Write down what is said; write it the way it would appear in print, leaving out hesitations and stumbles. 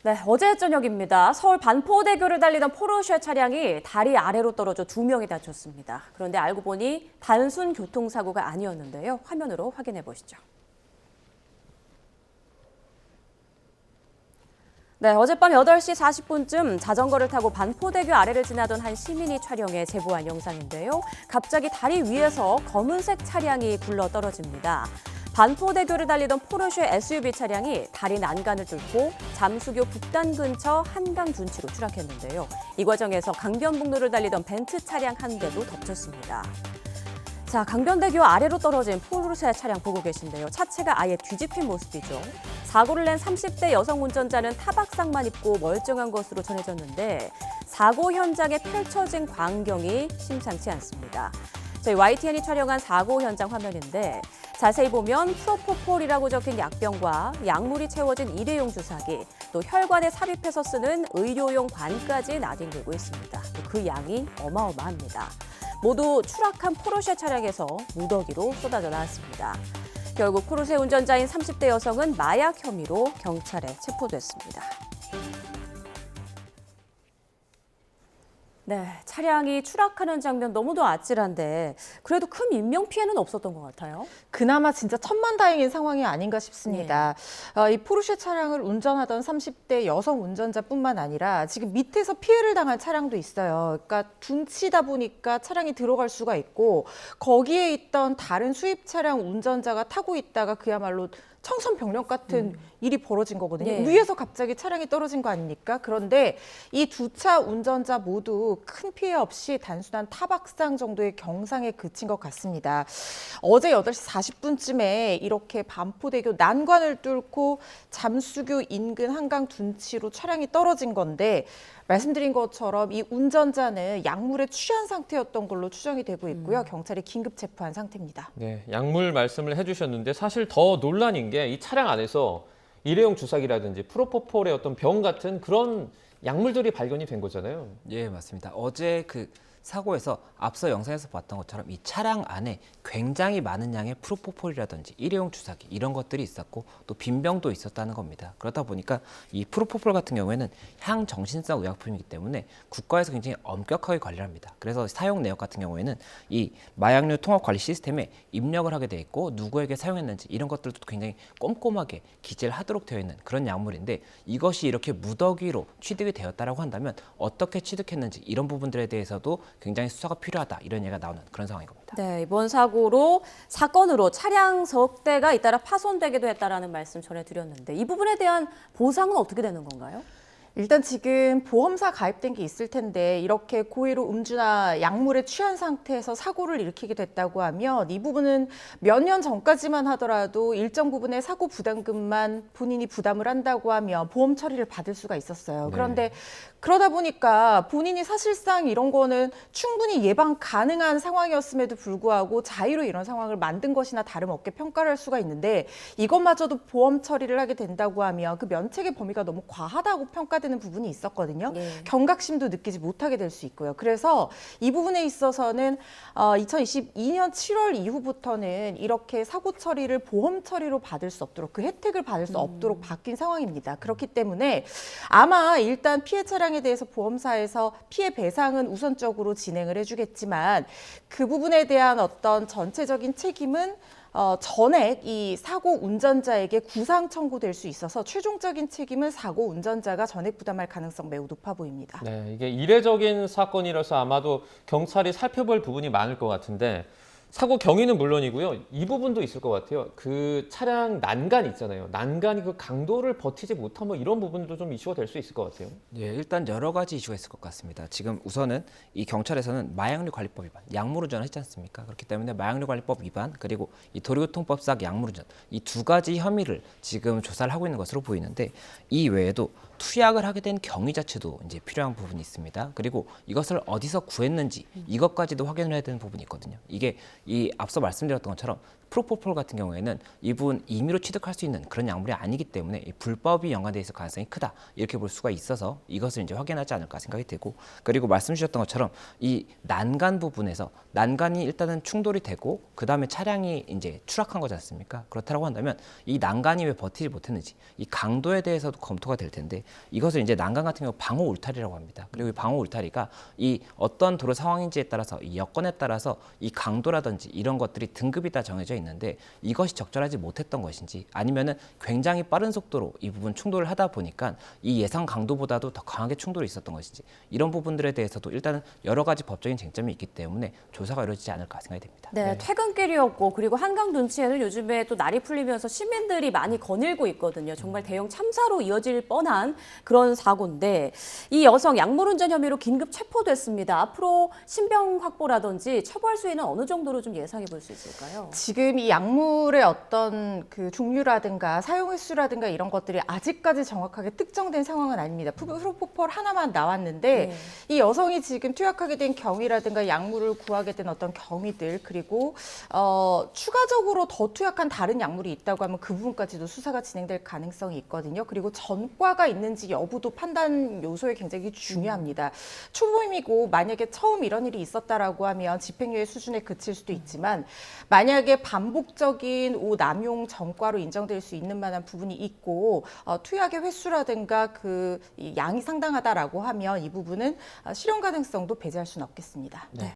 네, 어제 저녁입니다. 서울 반포대교를 달리던 포르쉐 차량이 다리 아래로 떨어져 2명이 다쳤습니다. 그런데 알고 보니 단순 교통사고가 아니었는데요. 화면으로 확인해 보시죠. 네, 어젯밤 8시 40분쯤 자전거를 타고 반포대교 아래를 지나던 한 시민이 촬영해 제보한 영상인데요. 갑자기 다리 위에서 검은색 차량이 굴러 떨어집니다. 반포대교를 달리던 포르쉐 SUV 차량이 다리 난간을 뚫고 잠수교 북단 근처 한강 둔치로 추락했는데요. 이 과정에서 강변북로를 달리던 벤츠 차량 한 대도 덮쳤습니다. 자, 강변대교 아래로 떨어진 포르쉐 차량 보고 계신데요. 차체가 아예 뒤집힌 모습이죠. 사고를 낸 30대 여성 운전자는 타박상만 입고 멀쩡한 것으로 전해졌는데 사고 현장에 펼쳐진 광경이 심상치 않습니다. 저희 YTN이 촬영한 사고 현장 화면인데 자세히 보면 프로포폴이라고 적힌 약병과 약물이 채워진 일회용 주사기, 또 혈관에 삽입해서 쓰는 의료용 관까지 나뒹굴고 있습니다. 그 양이 어마어마합니다. 모두 추락한 포르쉐 차량에서 무더기로 쏟아져 나왔습니다. 결국 포르쉐 운전자인 30대 여성은 마약 혐의로 경찰에 체포됐습니다. 네, 차량이 추락하는 장면 너무도 아찔한데 그래도 큰 인명피해는 없었던 것 같아요. 그나마 진짜 천만다행인 상황이 아닌가 싶습니다. 이 포르쉐 차량을 운전하던 30대 여성 운전자뿐만 아니라 지금 밑에서 피해를 당한 차량도 있어요. 그러니까 둔치다 보니까 차량이 들어갈 수가 있고 거기에 있던 다른 수입 차량 운전자가 타고 있다가 그야말로 청천벽력 같은 일이 벌어진 거거든요. 예. 위에서 갑자기 차량이 떨어진 거 아닙니까? 그런데 이 두 차 운전자 모두 큰 피해 없이 단순한 타박상 정도의 경상에 그친 것 같습니다. 어제 8시 40분쯤에 이렇게 반포대교 난관을 뚫고 잠수교 인근 한강 둔치로 차량이 떨어진 건데 말씀드린 것처럼 이 운전자는 약물에 취한 상태였던 걸로 추정이 되고 있고요. 경찰이 긴급 체포한 상태입니다. 네, 약물 말씀을 해주셨는데 사실 더 논란인 게 이 차량 안에서 일회용 주사기라든지 프로포폴의 어떤 병 같은 그런 약물들이 발견이 된 거잖아요. 예, 맞습니다. 어제 그 사고에서 앞서 영상에서 봤던 것처럼 이 차량 안에 굉장히 많은 양의 프로포폴이라든지 일회용 주사기 이런 것들이 있었고 또 빈병도 있었다는 겁니다. 그러다 보니까 이 프로포폴 같은 경우에는 향정신성 의약품이기 때문에 국가에서 굉장히 엄격하게 관리를 합니다. 그래서 사용 내역 같은 경우에는 이 마약류 통합 관리 시스템에 입력을 하게 돼 있고 누구에게 사용했는지 이런 것들도 굉장히 꼼꼼하게 기재를 하도록 되어 있는 그런 약물인데 이것이 이렇게 무더기로 취득이 되었다라고 한다면 어떻게 취득했는지 이런 부분들에 대해서도 굉장히 수사가 필요하다 이런 얘기가 나오는 그런 상황인 겁니다. 네, 이번 사건으로 차량 석 대가 잇따라 파손되기도 했다라는 말씀 전해드렸는데 이 부분에 대한 보상은 어떻게 되는 건가요? 일단 지금 보험사 가입된 게 있을 텐데 이렇게 고의로 음주나 약물에 취한 상태에서 사고를 일으키게 됐다고 하면 이 부분은 몇 년 전까지만 하더라도 일정 부분의 사고 부담금만 본인이 부담을 한다고 하면 보험 처리를 받을 수가 있었어요. 네. 그런데 그러다 보니까 본인이 사실상 이런 거는 충분히 예방 가능한 상황이었음에도 불구하고 자의로 이런 상황을 만든 것이나 다름없게 평가를 할 수가 있는데 이것마저도 보험 처리를 하게 된다고 하면 그 면책의 범위가 너무 과하다고 평가되는 부분이 있었거든요. 예. 경각심도 느끼지 못하게 될 수 있고요. 그래서 이 부분에 있어서는 2022년 7월 이후부터는 이렇게 사고 처리를 보험 처리로 받을 수 없도록 그 혜택을 받을 수 없도록 바뀐 상황입니다. 그렇기 때문에 아마 일단 피해 차량에 대해서 보험사에서 피해 배상은 우선적으로 진행을 해주겠지만 그 부분에 대한 어떤 전체적인 책임은 전액 이 사고 운전자에게 구상 청구될 수 있어서 최종적인 책임은 사고 운전자가 전액 부담할 가능성 매우 높아 보입니다. 네, 이게 이례적인 사건이라서 아마도 경찰이 살펴볼 부분이 많을 것 같은데 사고 경위는 물론이고요. 이 부분도 있을 것 같아요. 그 차량 난간 있잖아요. 난간이 그 강도를 버티지 못한 뭐 이런 부분도 좀 이슈가 될 수 있을 것 같아요. 예, 일단 여러 가지 이슈가 있을 것 같습니다. 지금 우선은 이 경찰에서는 마약류 관리법 위반, 약물 운전을 했지 않습니까? 그렇기 때문에 마약류 관리법 위반 그리고 이 도로교통법상 약물 운전 이 두 가지 혐의를 지금 조사를 하고 있는 것으로 보이는데 이 외에도 투약을 하게 된 경위 자체도 이제 필요한 부분이 있습니다. 그리고 이것을 어디서 구했는지 이것까지도 확인을 해야 되는 부분이 있거든요. 이게 이 앞서 말씀드렸던 것처럼 프로포폴 같은 경우에는 이분 임의로 취득할 수 있는 그런 약물이 아니기 때문에 이 불법이 연관돼 있을 가능성이 크다 이렇게 볼 수가 있어서 이것을 이제 확인하지 않을까 생각이 되고, 그리고 말씀 주셨던 것처럼 이 난간 부분에서 난간이 일단은 충돌이 되고 그 다음에 차량이 이제 추락한 거지 않습니까? 그렇다고 한다면 이 난간이 왜 버티지 못했는지 이 강도에 대해서도 검토가 될 텐데, 이것을 이제 난간 같은 경우 방호 울타리라고 합니다. 그리고 이 방호 울타리가 이 어떤 도로 상황인지에 따라서 이 여건에 따라서 이 강도라든지 이런 것들이 등급이 다 정해져 있는데 이것이 적절하지 못했던 것인지, 아니면은 굉장히 빠른 속도로 이 부분 충돌을 하다 보니까 이 예상 강도보다도 더 강하게 충돌이 있었던 것인지, 이런 부분들에 대해서도 일단은 여러 가지 법적인 쟁점이 있기 때문에 조사가 이루어지지 않을까 생각이 됩니다. 네, 퇴근길이었고 그리고 한강 둔치에는 요즘에 또 날이 풀리면서 시민들이 많이 거닐고 있거든요. 정말 대형 참사로 이어질 뻔한 그런 사고인데 이 여성 약물운전 혐의로 긴급 체포됐습니다. 앞으로 신병 확보라든지 처벌 수위는 어느 정도로 좀 예상해 볼 수 있을까요? 지금 이 약물의 어떤 그 종류라든가 사용 횟수라든가 이런 것들이 아직까지 정확하게 특정된 상황은 아닙니다. 프로포폴 하나만 나왔는데 네. 이 여성이 지금 투약하게 된 경위라든가 약물을 구하게 된 어떤 경위들, 그리고 추가적으로 더 투약한 다른 약물이 있다고 하면 그 부분까지도 수사가 진행될 가능성이 있거든요. 그리고 전과가 있는지 여부도 판단 요소에 굉장히 중요합니다. 초범이고 만약에 처음 이런 일이 있었다라고 하면 집행유예 수준에 그칠 수도 있지만, 만약에 반복적인 남용 전과로 인정될 수 있는 만한 부분이 있고 투약의 횟수라든가 이 양이 상당하다라고 하면 이 부분은 실형 가능성도 배제할 수는 없겠습니다. 네.